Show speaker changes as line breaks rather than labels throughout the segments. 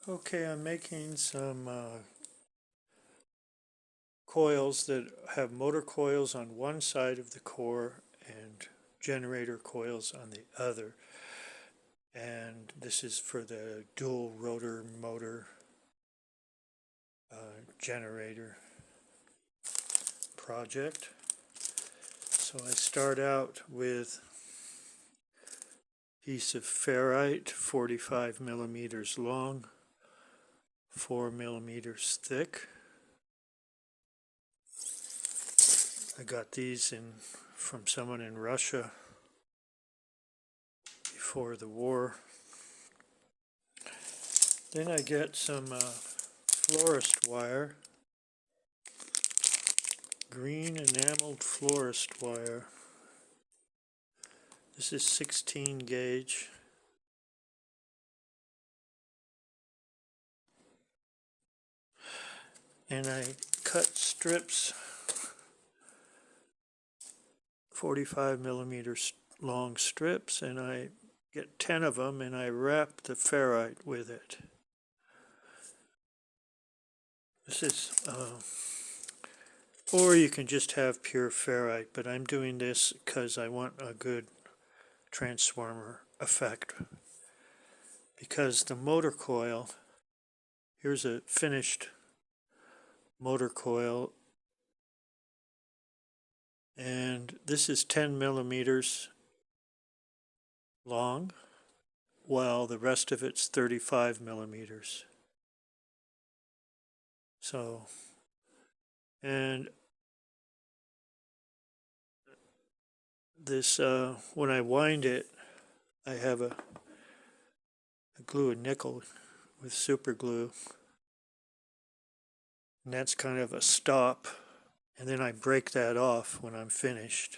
Okay, I'm making some coils that have motor coils on one side of the core and generator coils on the other. And this is for the dual rotor motor generator project. So I start out with a piece of ferrite, 45 millimeters long, 4 millimeters thick. I got these from someone in Russia before the war. Then I get some florist wire, green enameled florist wire. This is 16 gauge. And I cut strips, 45 millimeters long strips, and I get 10 of them and I wrap the ferrite with it. This is, or you can just have pure ferrite, but I'm doing this because I want a good transformer effect. Because the motor coil, here's a finished motor coil, and this is 10 millimeters long, while the rest of it's 35 millimeters. So, and this, when I wind it, I glue a nickel with super glue, and that's kind of a stop, and then I break that off when I'm finished.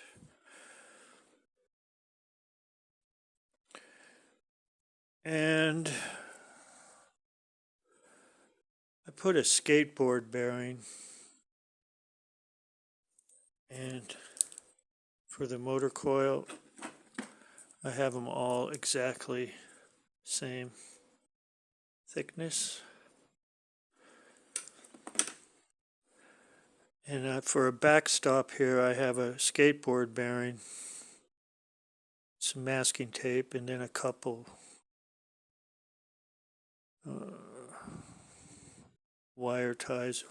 And I put a skateboard bearing, and for the motor coil, I have them all exactly same thickness. And for a backstop here, I have a skateboard bearing, some masking tape, and then a couple wire ties,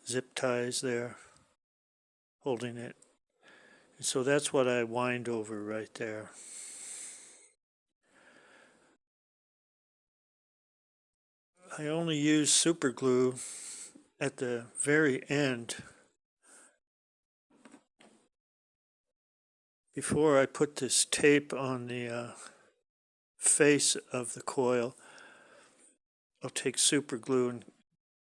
zip ties there, holding it. And so that's what I wind over right there. I only use super glue at the very end before I put this tape on the face of the coil. I'll take super glue and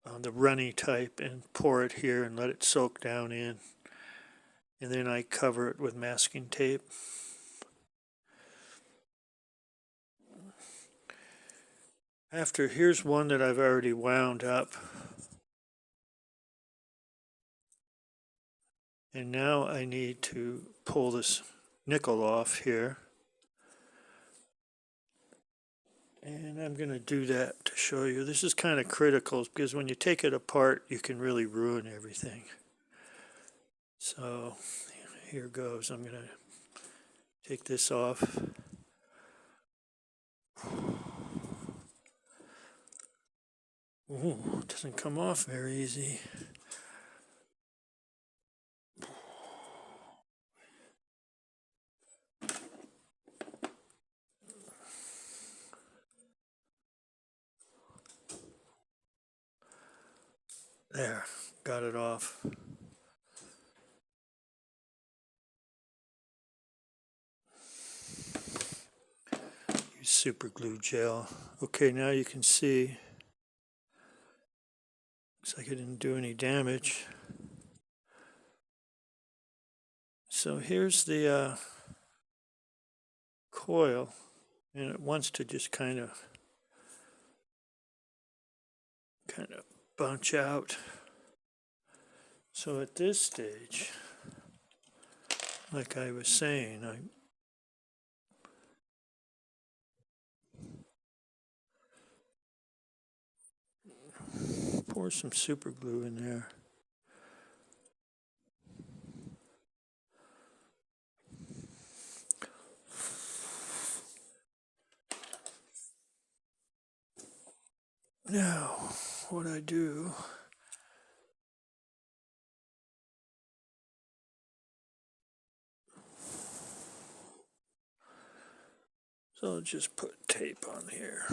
on the runny type and pour it here and let it soak down in, and then I cover it with masking tape. Here's one that I've already wound up, and now I need to pull this nickel off here, and I'm going to do that to show you. This is kind of critical because when you take it apart you can really ruin everything. So here goes. I'm going to take this off. Ooh, it doesn't come off very easy. There, got it off. Use super glue gel. Okay, now you can see. Looks like it didn't do any damage. So here's the coil, and it wants to just kind of bunch out. So at this stage, like I was saying, pour some super glue in there. Now, what I do, so I'll just put tape on here.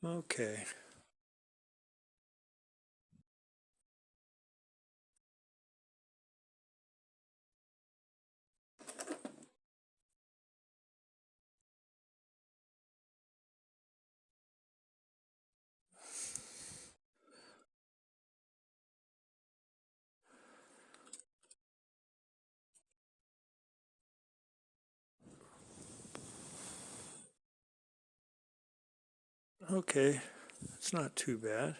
Okay. Okay, it's not too bad.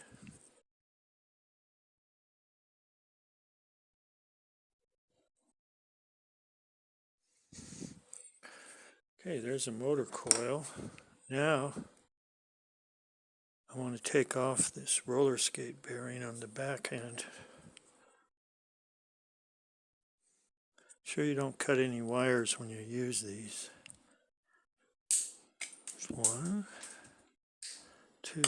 Okay, there's a motor coil. Now, I want to take off this roller skate bearing on the back end. Sure you don't cut any wires when you use these. One, two.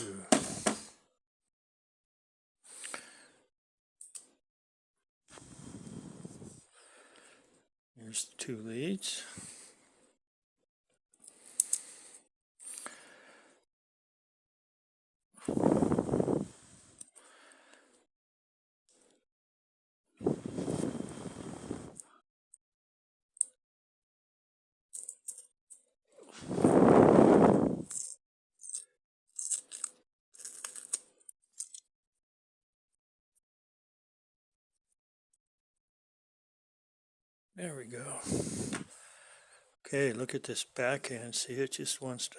Here's the two leads. There we go. Okay, look at this back end. See, it just wants to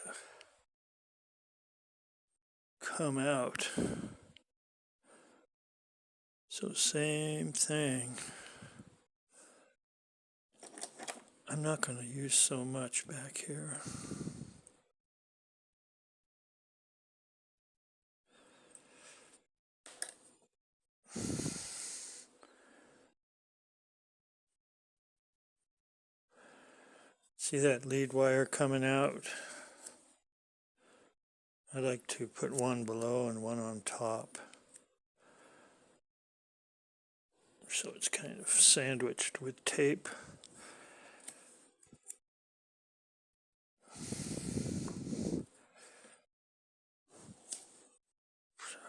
come out. So same thing. I'm not going to use so much back here. See that lead wire coming out? I like to put one below and one on top, so it's kind of sandwiched with tape.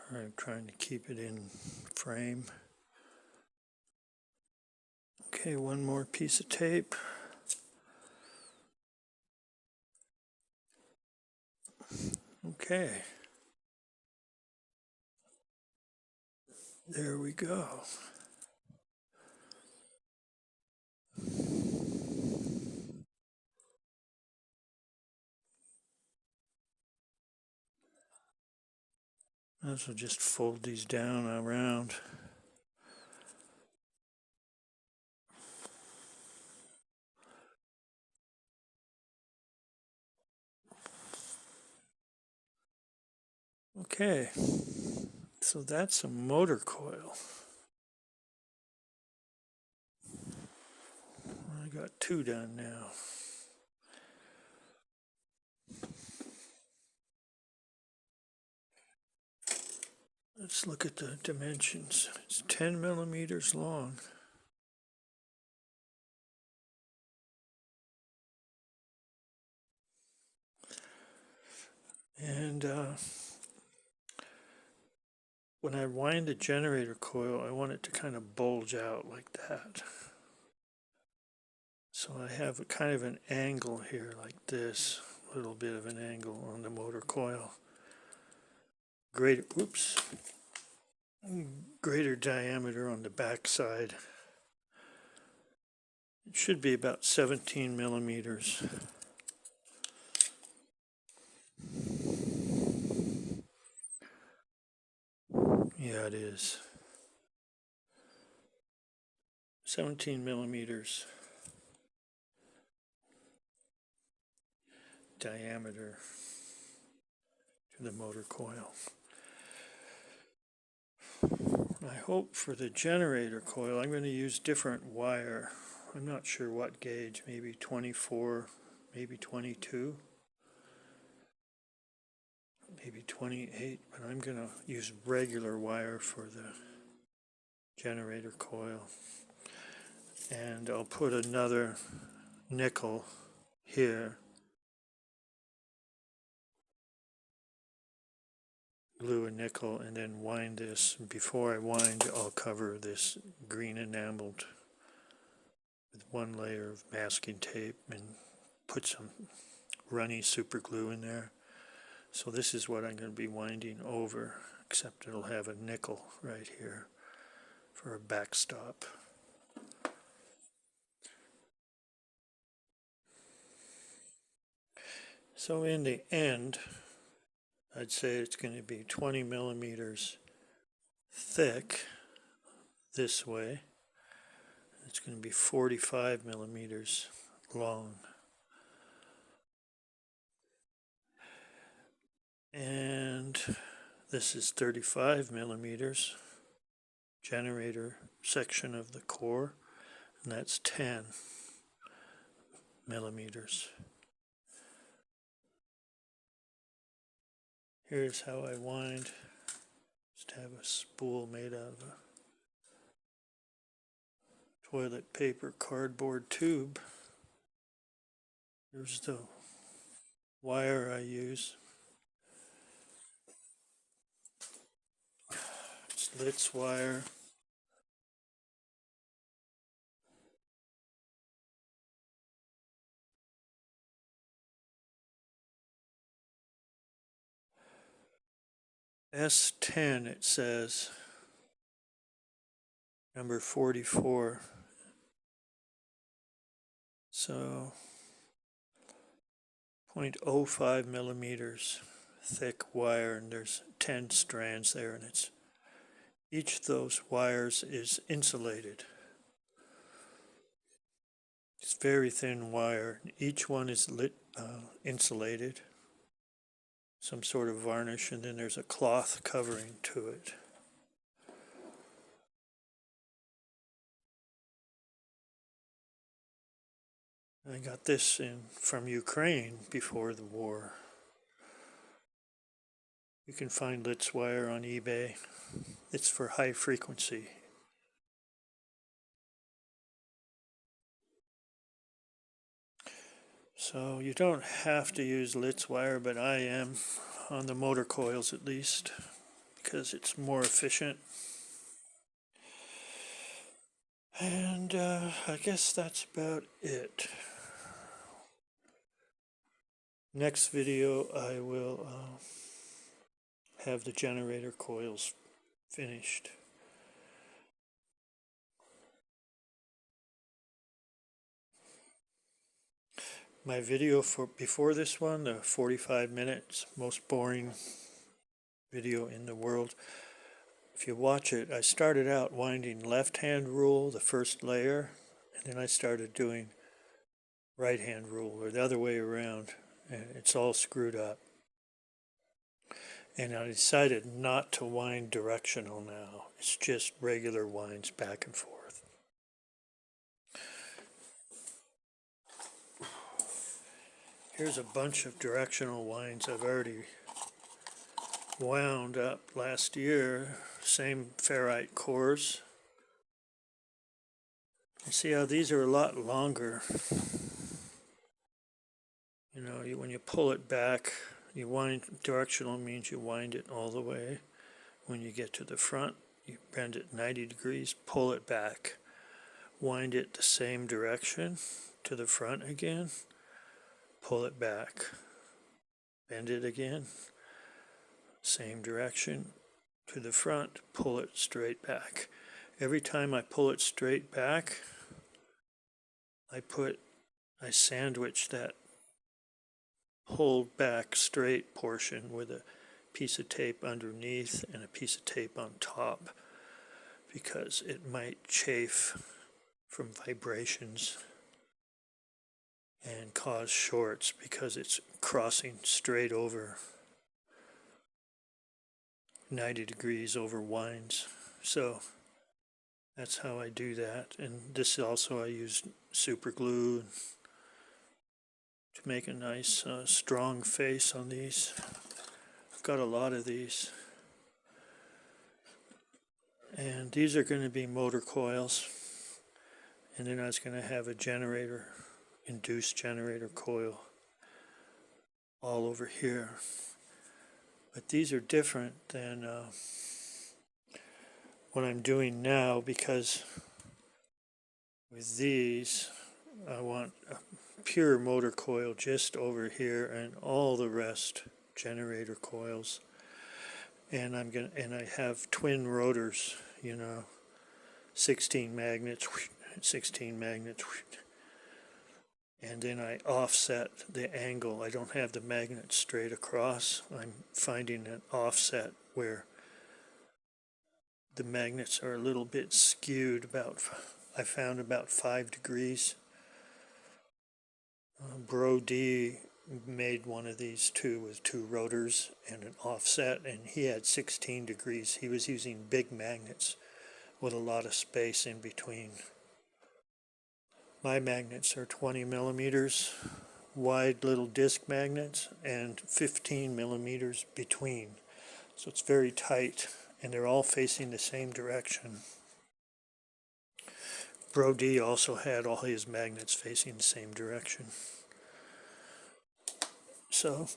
Sorry, I'm trying to keep it in frame. Okay, one more piece of tape. Okay. There we go. Might as well just fold these down around. Okay, so that's a motor coil. I got two done now. Let's look at the dimensions. It's 10 millimeters long. And when I wind the generator coil, I want it to kind of bulge out like that. So I have a kind of an angle here like this, a little bit of an angle on the motor coil. Greater diameter on the back side. It should be about 17 millimeters. Yeah, it is. 17 millimeters diameter to the motor coil. I hope for the generator coil I'm going to use different wire. I'm not sure what gauge, maybe 24, maybe 22, maybe 28, but I'm going to use regular wire for the generator coil. And I'll put another nickel here, glue a nickel, and then wind this. Before I wind, I'll cover this green enameled with one layer of masking tape and put some runny super glue in there. So this is what I'm going to be winding over, except it'll have a nickel right here for a backstop. So in the end, I'd say it's going to be 20 millimeters thick this way. It's going to be 45 millimeters long. And this is 35 millimeters, generator section of the core, and that's 10 millimeters. Here's how I wind. Just have a spool made out of a toilet paper cardboard tube. Here's the wire I use. It's litz wire. S10 it says, number 44. So 0.05 millimeters thick wire, and there's 10 strands there, and each of those wires is insulated. It's very thin wire. Each one is insulated, some sort of varnish, and then there's a cloth covering to it. I got this from Ukraine before the war. You can find litz wire on eBay. It's for high frequency. So you don't have to use litz wire, but I am on the motor coils at least, because it's more efficient. And I guess that's about it. Next video I will have the generator coils finished. My video before this one, the 45 minutes, most boring video in the world. If you watch it, I started out winding left-hand rule, the first layer, and then I started doing right-hand rule, or the other way around, and it's all screwed up. And I decided not to wind directional now. It's just regular winds back and forth. Here's a bunch of directional winds I've already wound up last year. Same ferrite cores. You see how these are a lot longer. You know, when you pull it back, you wind, directional means you wind it all the way. When you get to the front, you bend it 90 degrees, pull it back, wind it the same direction to the front again, pull it back, bend it again, same direction to the front, pull it straight back. Every time I pull it straight back, I sandwich that hold back straight portion with a piece of tape underneath and a piece of tape on top, because it might chafe from vibrations and cause shorts because it's crossing straight over 90 degrees over winds. So that's how I do that. And this also, I use super glue to make a nice strong face on these. I've got a lot of these. And these are going to be motor coils. And then I was going to have a generator, induced generator coil all over here. But these are different than what I'm doing now, because with these I want a pure motor coil just over here and all the rest generator coils. And I have twin rotors, 16 magnets, 16 magnets. And then I offset the angle. I don't have the magnet straight across. I'm finding an offset where the magnets are a little bit skewed. I found about 5 degrees. Bro D made one of these too with 2 rotors and an offset, and he had 16 degrees. He was using big magnets with a lot of space in between. My magnets are 20 millimeters wide, little disc magnets, and 15 millimeters between. So it's very tight, and they're all facing the same direction. Bro D also had all his magnets facing the same direction. So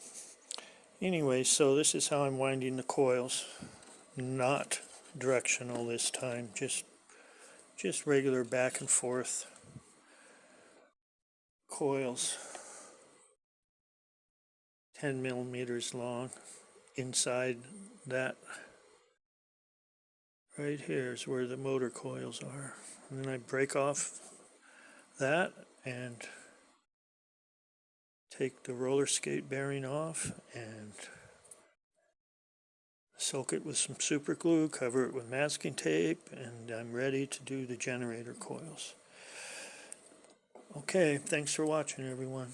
anyway, so this is how I'm winding the coils. Not directional this time, just regular back and forth coils. 10 millimeters long. Inside that right here is where the motor coils are. And then I break off that and take the roller skate bearing off and soak it with some super glue, cover it with masking tape, and I'm ready to do the generator coils. Okay, thanks for watching, everyone.